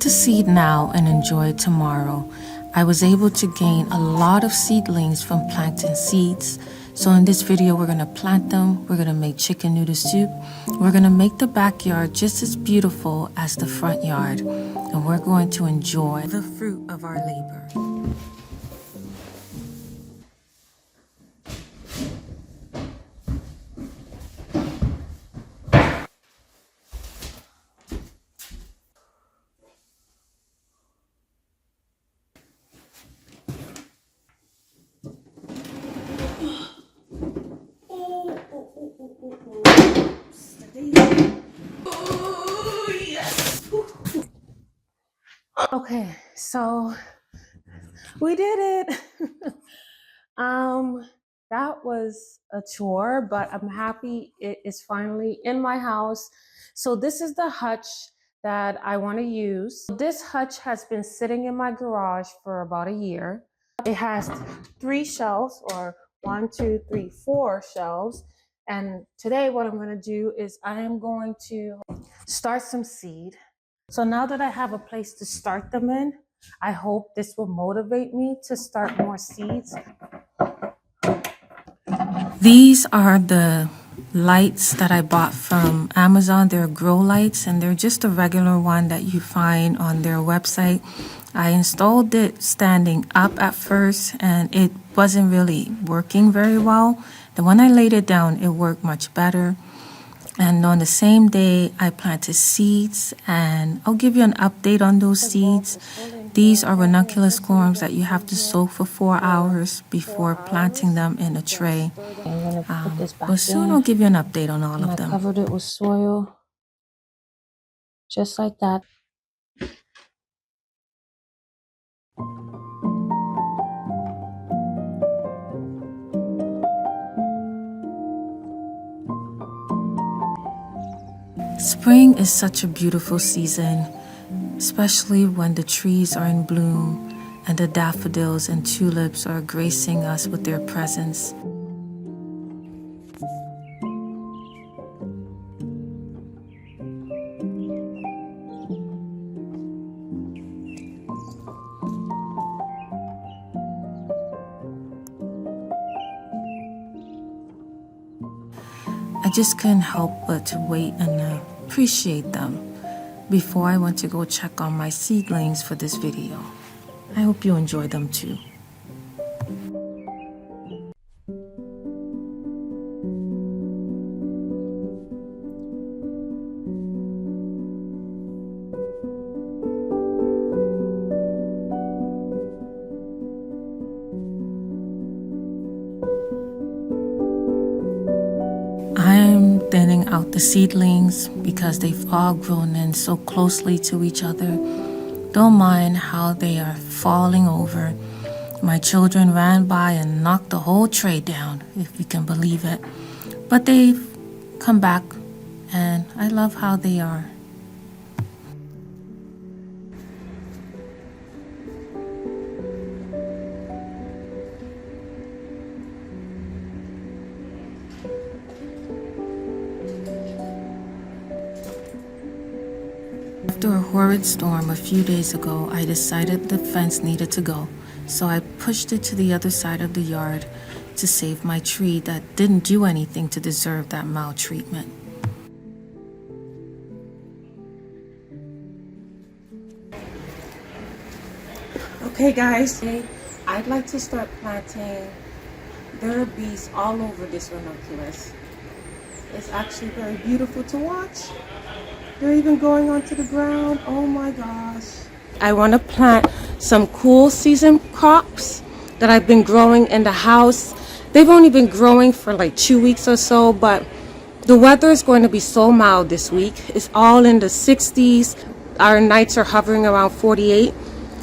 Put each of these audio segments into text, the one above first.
to seed now and enjoy tomorrow. I was able to gain a lot of seedlings from planting seeds. So in this video, we're gonna plant them, we're gonna make chicken noodle soup, we're gonna make the backyard just as beautiful as the front yard, and we're going to enjoy the fruit of our labor. Okay, so we did it. That was a chore, but I'm happy it is finally in my house. So this is the hutch that I want to use. This hutch has been sitting in my garage for about a year. It has 3 shelves, or 1, 2, 3, 4 shelves. And today what I'm going to do is I am going to start some seed. So now that I have a place to start them in, I hope this will motivate me to start more seeds. These are the lights that I bought from Amazon. They're grow lights, and they're just a regular one that you find on their website. I installed it standing up at first, and it wasn't really working very well. Then when I laid it down, it worked much better. And on the same day, I planted seeds, and I'll give you an update on those seeds. These are ranunculus corms that you have to soak for 4 hours before planting them in a tray. But soon I'll give you an update on all of them. I covered it with soil, just like that. Spring is such a beautiful season, especially when the trees are in bloom and the daffodils and tulips are gracing us with their presence. I just couldn't help but to wait and appreciate them before I went to go check on my seedlings for this video. I hope you enjoy them too. I'm thinning out the seedlings because they've all grown in so closely to each other. Don't mind how they are falling over. My children ran by and knocked the whole tray down, if you can believe it. But they've come back, and I love how they are. After a horrid storm a few days ago, I decided the fence needed to go, so I pushed it to the other side of the yard to save my tree that didn't do anything to deserve that maltreatment. Okay guys, I'd like to start planting. There are bees all over this ranunculus. It's actually very beautiful to watch. They're even going onto the ground. Oh my gosh. I want to plant some cool season crops that I've been growing in the house. They've only been growing for like 2 weeks or so, but the weather is going to be so mild this week. It's all in the 60s. Our nights are hovering around 48.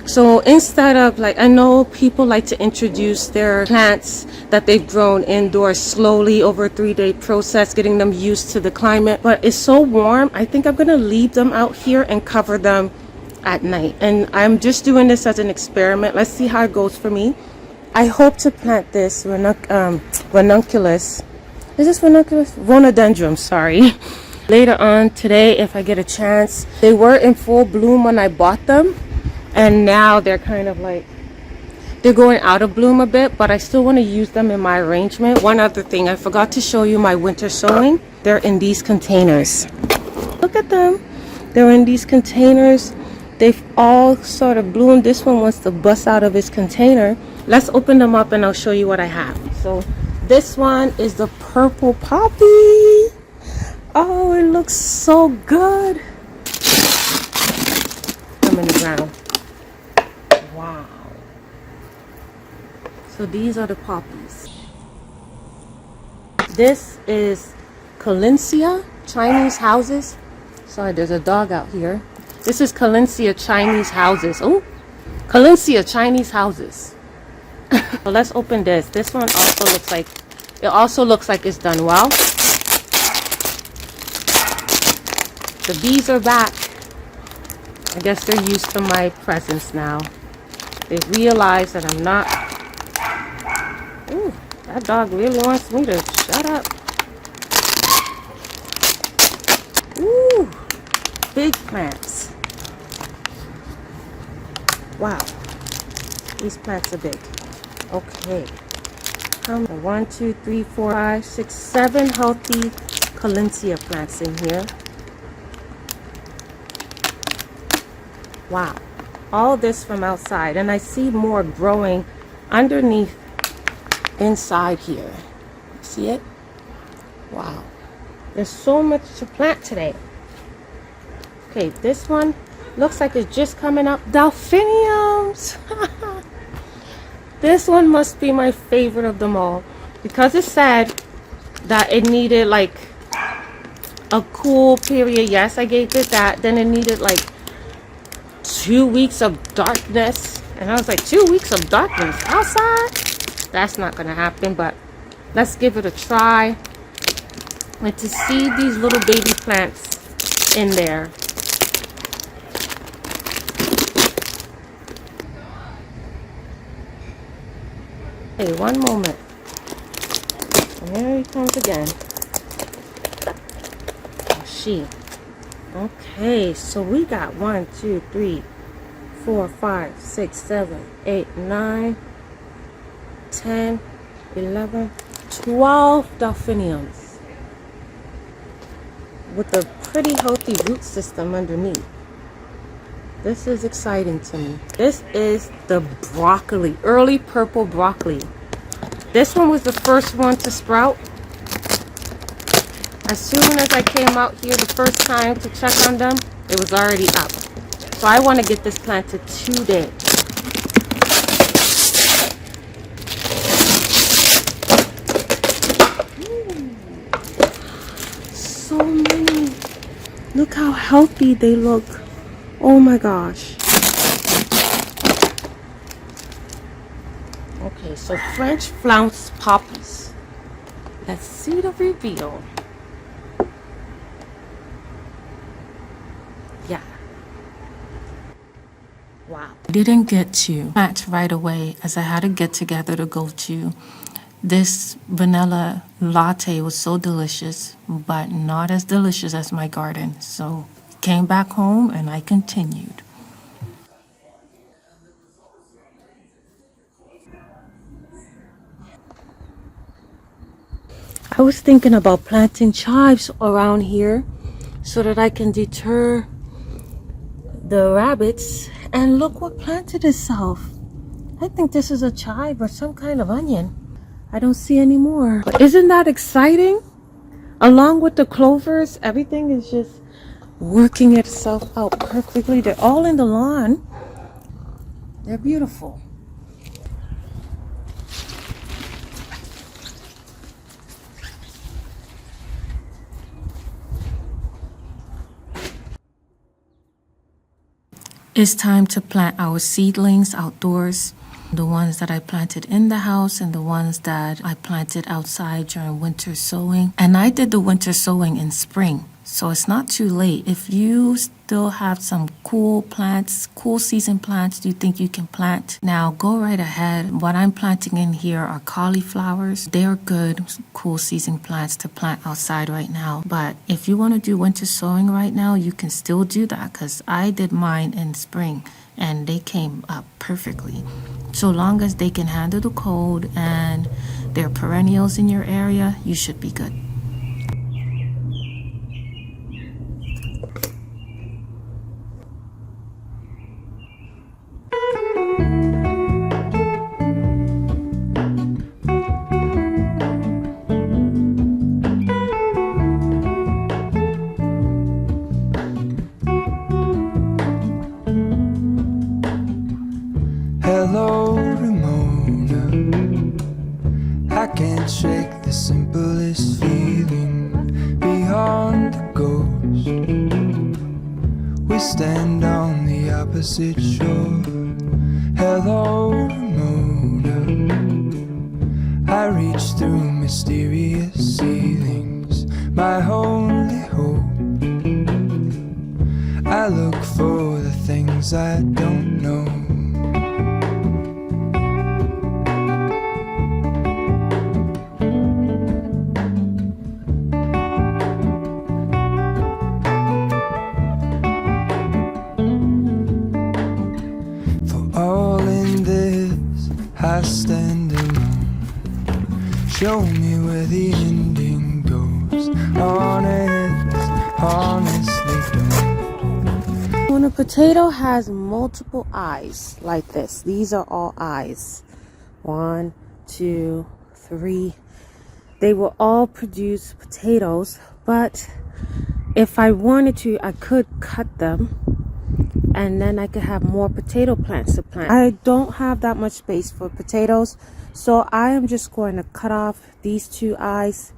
So instead of, like, I know people like to introduce their plants that they've grown indoors slowly over a 3-day process, getting them used to the climate, but it's so warm. I think I'm gonna leave them out here and cover them at night. And I'm just doing this as an experiment. Let's see how it goes for me. I hope to plant this ranunculus. Is this ranunculus? Rhododendron, sorry. later on today if I get a chance. They were in full bloom when I bought them, and now they're kind of like, they're going out of bloom a bit, but I still want to use them in my arrangement. One other thing, I forgot to show you my winter sowing. They're in these containers. Look at them. They're in these containers. They've all sort of bloomed. This one wants to bust out of its container. Let's open them up and I'll show you what I have. So this one is the purple poppy. Oh, it looks so good. Come in the ground. Wow. So these are the poppies. This is Calencia Chinese houses. Sorry, there's a dog out here. This is Calencia Chinese houses. Oh, Calencia Chinese houses. So let's open this. This one also looks like it's done well. The bees are back. I guess they're used to my presence now. They realize that I'm not. Ooh, that dog really wants me to shut up. Ooh, big plants. Wow, these plants are big. Okay, 1, 2, 3, 4, 5, 6, 7 healthy Calencia plants in here. Wow, all this from outside, and I see more growing underneath inside here. See it? Wow, there's so much to plant today. Okay, this one looks like it's just coming up. Delphiniums. This one must be my favorite of them all, because it said that it needed like a cool period. Yes, I gave it that. Then it needed like 2 weeks of darkness, and I was like, 2 weeks of darkness outside? That's not gonna happen, but let's give it a try. And to see these little baby plants in there. Hey, one moment. And there he comes again. Oh, she. Okay, so we got 1, 2, 3, 4, 5, 6, 7, 8, 9, 10, 11, 12 delphiniums with a pretty healthy root system underneath. This is exciting to me. This is the broccoli, early purple broccoli. This one was the first one to sprout. As soon as I came out here the first time to check on them, it was already up. So I want to get this planted today. So many. Look how healthy they look. Oh my gosh. Okay, so French flounce poppies. Let's see the reveal. Yeah. Wow. I didn't get to plant right away as I had to get together to go to. This vanilla latte was so delicious, but not as delicious as my garden. So came back home and I continued. I was thinking about planting chives around here so that I can deter the rabbits. And look what planted itself. I think this is a chive or some kind of onion. I don't see any more. But isn't that exciting? Along with the clovers, everything is just working itself out perfectly. They're all in the lawn. They're beautiful. It's time to plant our seedlings outdoors. The ones that I planted in the house and the ones that I planted outside during winter sowing. And I did the winter sowing in spring. So it's not too late. If you still have some cool plants, cool season plants you think you can plant, now go right ahead. What I'm planting in here are cauliflowers. They're good, cool season plants to plant outside right now. But if you want to do winter sowing right now, you can still do that, because I did mine in spring and they came up perfectly. So long as they can handle the cold and they're perennials in your area, you should be good. Hello, Ramona. I can't shake the simplest feeling beyond the ghost. We stand on the opposite shore. Hello, Ramona. I reach through mysterious ceilings, my only hope. I look for the things I don't know. I stand alone. Show me where the ending goes. Honestly don't. When a potato has multiple eyes like this, these are all eyes. 1, 2, 3. They will all produce potatoes, but if I wanted to, I could cut them and then I could have more potato plants to plant. I don't have that much space for potatoes, so I am just going to cut off these 2 eyes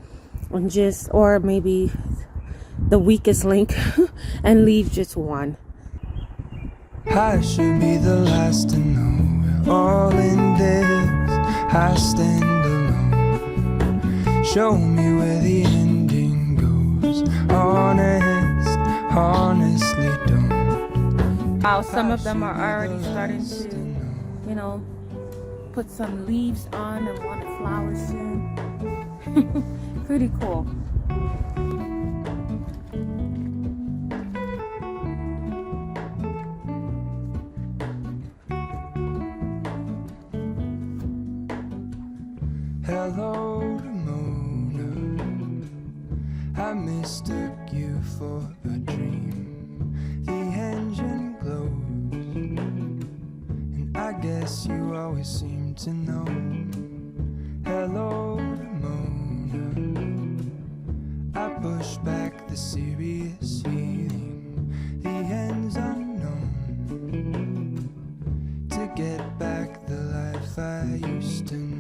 and just, or maybe the weakest link and leave just 1. I should be the last to know. We're all in this. I stand alone. Show me where the ending goes. Honestly don't. Wow, some of them are already starting to, you know, put some leaves on and want to flower soon. Pretty cool. Hello, Ramona. I mistook you for a dream. The engine glows, and I guess you always seem to know. Hello, Ramona. I push back the serious feeling. The end's unknown. To get back the life I used to know.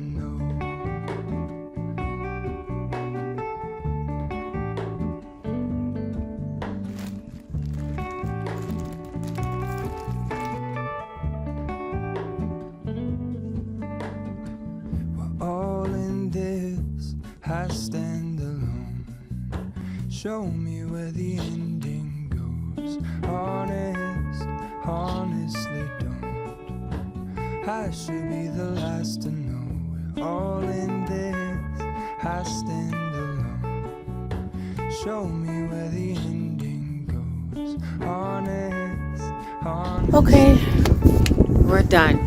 I stand alone. Show me where the ending goes. Honestly don't. I should be the last to know. We're all in this. I stand alone. Show me where the ending goes. Okay, we're done.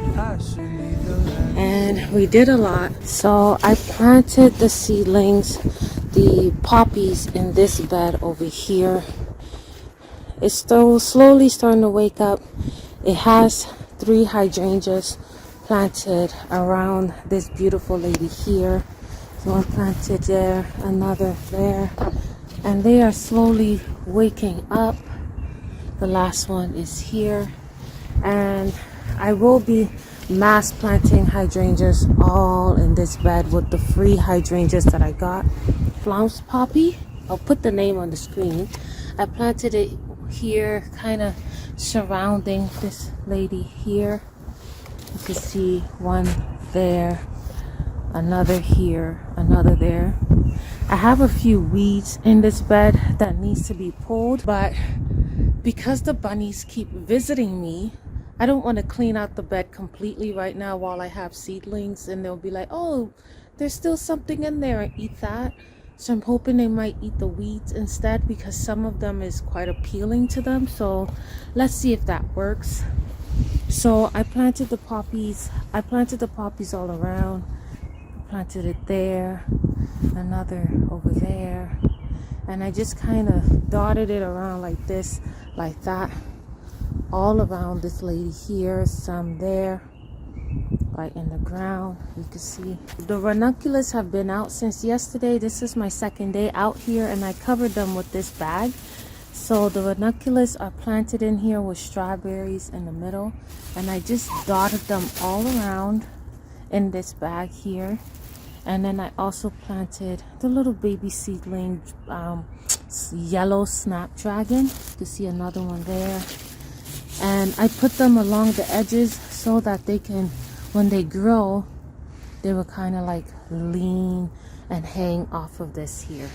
And we did a lot. So I planted the seedlings, the poppies, in this bed over here. It's still slowly starting to wake up. It has 3 hydrangeas planted around this beautiful lady here. So one planted there, another there, and they are slowly waking up. The last one is here, and I will be mass planting hydrangeas all in this bed with the free hydrangeas that I got. Flounce poppy, I'll put the name on the screen. I planted it here, kind of surrounding this lady here. You can see one there, another here, another there. I have a few weeds in this bed that needs to be pulled, but because the bunnies keep visiting me, I don't want to clean out the bed completely right now while I have seedlings, and they'll be like, oh, there's still something in there, and eat that. So I'm hoping they might eat the weeds instead, because some of them is quite appealing to them. So let's see if that works. So I planted the poppies. I planted the poppies all around. Planted it there, another over there, and I just kind of dotted it around like this, like that, all around this lady here, some there, right in the ground. You can see the ranunculus have been out since yesterday. This is my second day out here, and I covered them with this bag. So the ranunculus are planted in here with strawberries in the middle, and I just dotted them all around in this bag here. And then I also planted the little baby seedling yellow snapdragon. You can see another one there. And I put them along the edges so that they can, when they grow, they will kind of like lean and hang off of this here.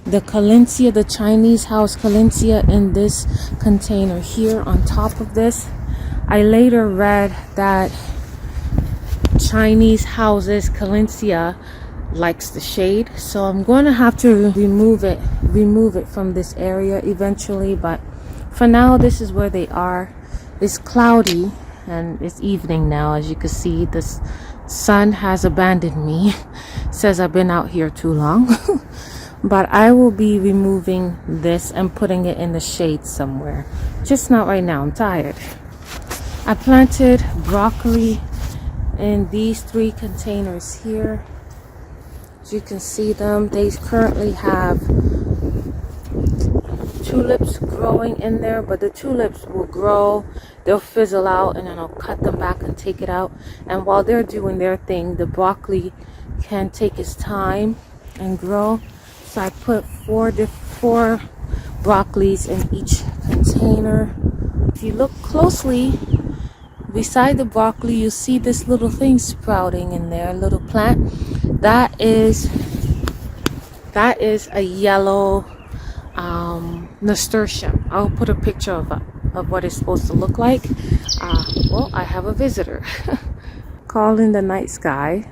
The Calencia, the Chinese house Calencia, in this container here on top of this. I later read that Chinese houses Calencia likes the shade, so I'm going to have to remove it from this area eventually, but for now this is where they are. It's cloudy and it's evening now. As you can see, the sun has abandoned me. Says I've been out here too long. But I will be removing this and putting it in the shade somewhere, just not right now. I'm tired. I planted broccoli in these 3 containers here. As you can see them, they currently have tulips growing in there, but the tulips will grow, they'll fizzle out, and then I'll cut them back and take it out. And while they're doing their thing, the broccoli can take its time and grow. So I put 4 broccolis in each container. If you look closely, beside the broccoli, you see this little thing sprouting in there, a little plant. That is a yellow nasturtium. I'll put a picture of what it's supposed to look like. Well, I have a visitor. Calling the night sky.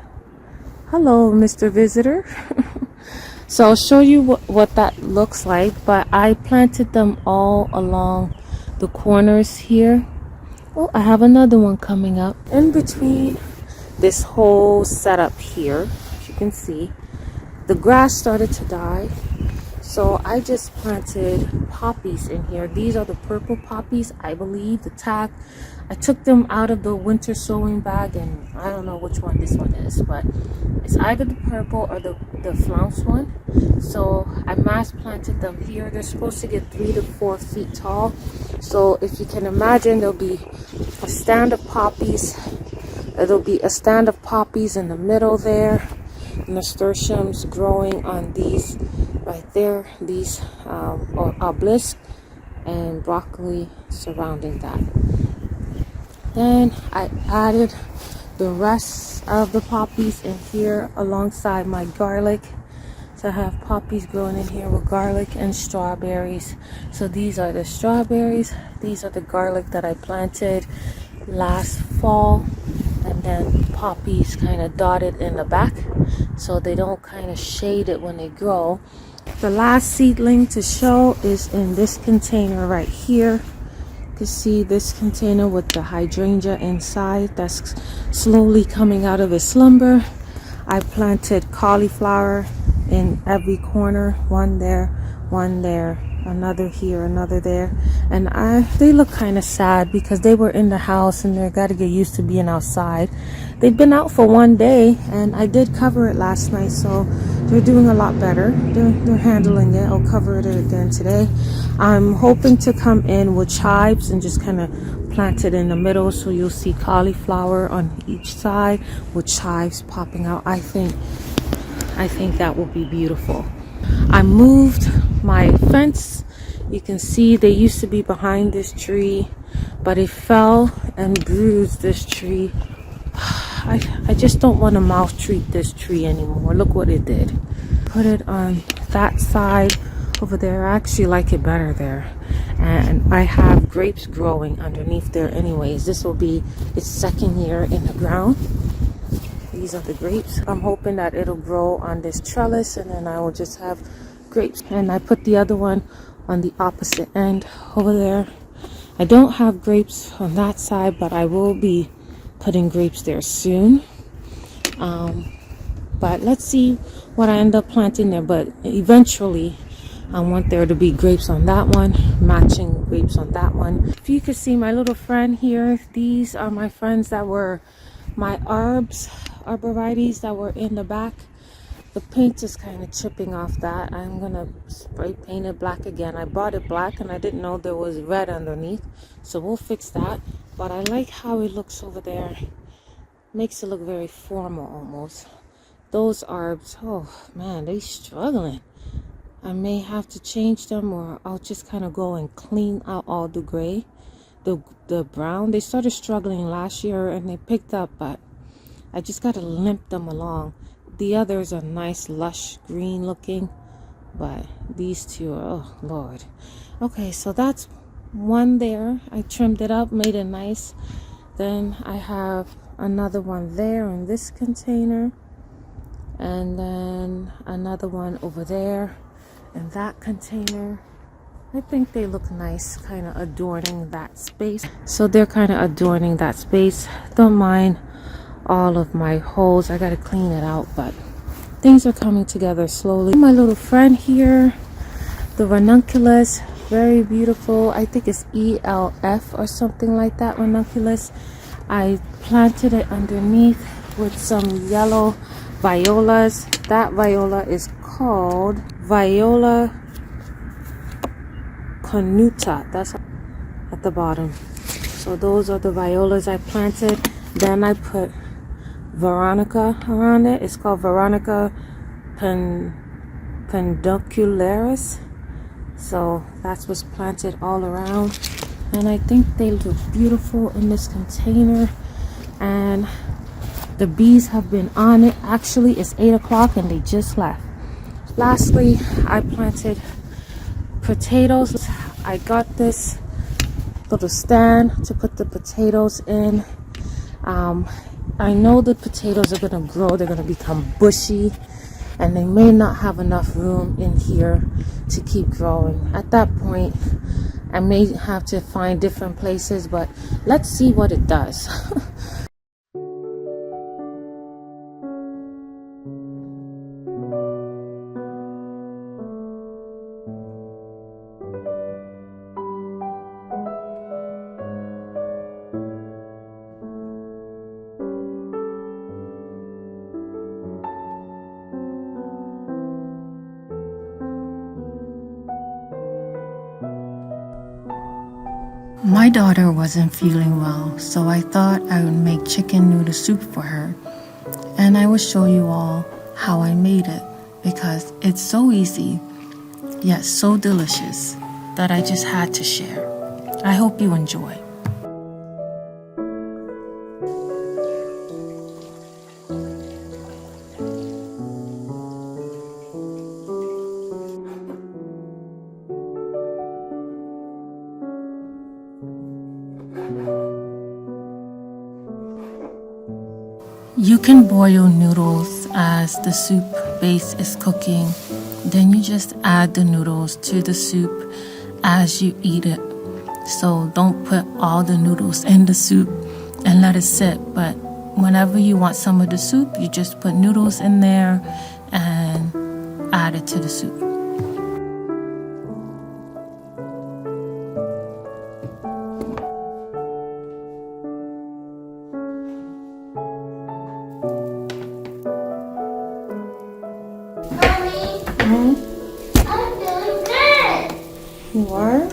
Hello, Mr. Visitor. So I'll show you what that looks like, but I planted them all along the corners here. Oh, I have another one coming up in between this whole setup here. As you can see, the grass started to die, so I just planted poppies in here. These are the purple poppies, I believe. The tag, I took them out of the winter sowing bag, and I don't know which one this one is, but it's either the purple or the flounce one. So I mass planted them here. They're supposed to get 3 to 4 feet tall. So if you can imagine, there'll be a stand of poppies. There'll be a stand of poppies in the middle there. Nasturtiums growing on these right there, these or obelisk, and broccoli surrounding that. Then I added the rest of the poppies in here alongside my garlic. So I have poppies growing in here with garlic and strawberries. So these are the strawberries. These are the garlic that I planted last fall. And then poppies kind of dotted in the back, so they don't kind of shade it when they grow. The last seedling to show is in this container right here. You can see this container with the hydrangea inside that's slowly coming out of its slumber. I planted cauliflower in every corner, one there, another here, another there, and they look kind of sad because they were in the house and they got to get used to being outside. They've been out for 1 day, and I did cover it last night, so they're doing a lot better. They're handling it. I'll cover it again today. I'm hoping to come in with chives and just kind of plant it in the middle, so you'll see cauliflower on each side with chives popping out. I think that will be beautiful. I moved my fence. You can see they used to be behind this tree, but it fell and bruised this tree. I just don't want to maltreat this tree anymore. Look what it did. Put it on that side over there. I actually like it better there. And I have grapes growing underneath there anyways. This will be its second year in the ground. These are the grapes. I'm hoping that it'll grow on this trellis and then I will just have grapes. And I put the other one on the opposite end over there. I don't have grapes on that side, but I will be putting grapes there soon. But let's see what I end up planting there. But eventually I want there to be grapes on that one, matching grapes on that one. If you could see my little friend here, these are my friends that were my arborvitaes that were in the back. The paint is kind of chipping off that. I'm gonna spray paint it black again. I bought it black and I didn't know there was red underneath, so we'll fix that. But I like how it looks over there. Makes it look very formal almost. Those arbs, oh man, they struggling. I may have to change them, or I'll just kind of go and clean out all the gray, the brown. They started struggling last year and they picked up, but I just got to limp them along. The others are nice, lush green looking, but these two are, oh Lord. Okay, so that's one there. I trimmed it up, made it nice. Then I have another one there in this container, and then another one over there in that container. I think they look nice, kind of adorning that space. So they're kind of adorning that space. Don't mind all of my holes. I gotta clean it out, but things are coming together slowly. My little friend here, the ranunculus, very beautiful. I think it's ELF or something like that, ranunculus. I planted it underneath with some yellow violas. That viola is called Viola cornuta. That's at the bottom. So those are the violas I planted. Then I put Veronica around it. It's called Veronica peduncularis. So that's what's planted all around. And I think they look beautiful in this container. And the bees have been on it. Actually, it's 8 o'clock and they just left. Lastly, I planted potatoes. I got this little stand to put the potatoes in. I know the potatoes are going to grow. They're going to become bushy, and they may not have enough room in here to keep growing. At that point, I may have to find different places, but let's see what it does. My daughter wasn't feeling well, so I thought I would make chicken noodle soup for her. And I will show you all how I made it, because it's so easy, yet so delicious, that I just had to share. I hope you enjoy. You can boil noodles as the soup base is cooking. Then you just add the noodles to the soup as you eat it. So don't put all the noodles in the soup and let it sit. But whenever you want some of the soup, you just put noodles in there and add it to the soup. I'm feeling good. You are?